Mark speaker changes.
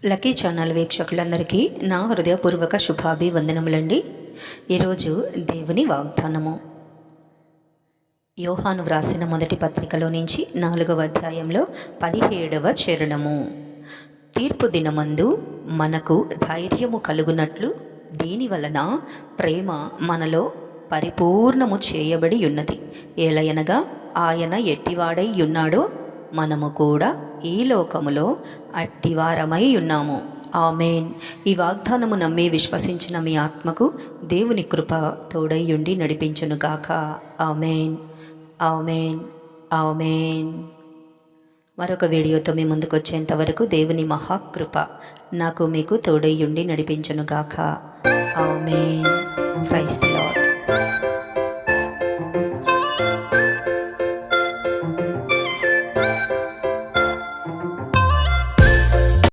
Speaker 1: Lucky channel వీక్షకులందరికీ నా హృదయపూర్వక శుభాభివందనములండి. ఈరోజు దేవుని వాగ్దానము యోహాను వ్రాసిన మొదటి పత్రికలో నుంచి 4వ అధ్యాయంలో 17వ చరణము. తీర్పు దినమందు మనకు ధైర్యము కలుగునట్లు దీని వలన ప్రేమ మనలో పరిపూర్ణము చేయబడి ఉన్నది. ఏలయనగా ఆయన ఎట్టివాడై ఉన్నాడో మనము కూడా ఈ లోకములో అట్టివారమై ఉన్నాము. ఆమేన్. ఈ వాగ్దానము నమ్మి విశ్వసించిన మీ ఆత్మకు దేవుని కృప తోడైయుండి నడిపించునుగాక. ఆమేన్, ఆమేన్, ఆమేన్. మరొక వీడియోతో మీ ముందుకు వచ్చేంత వరకు దేవుని మహాకృప నాకు మీకు తోడైయుండి నడిపించునుగాక. ఆమేన్. Praise the lord.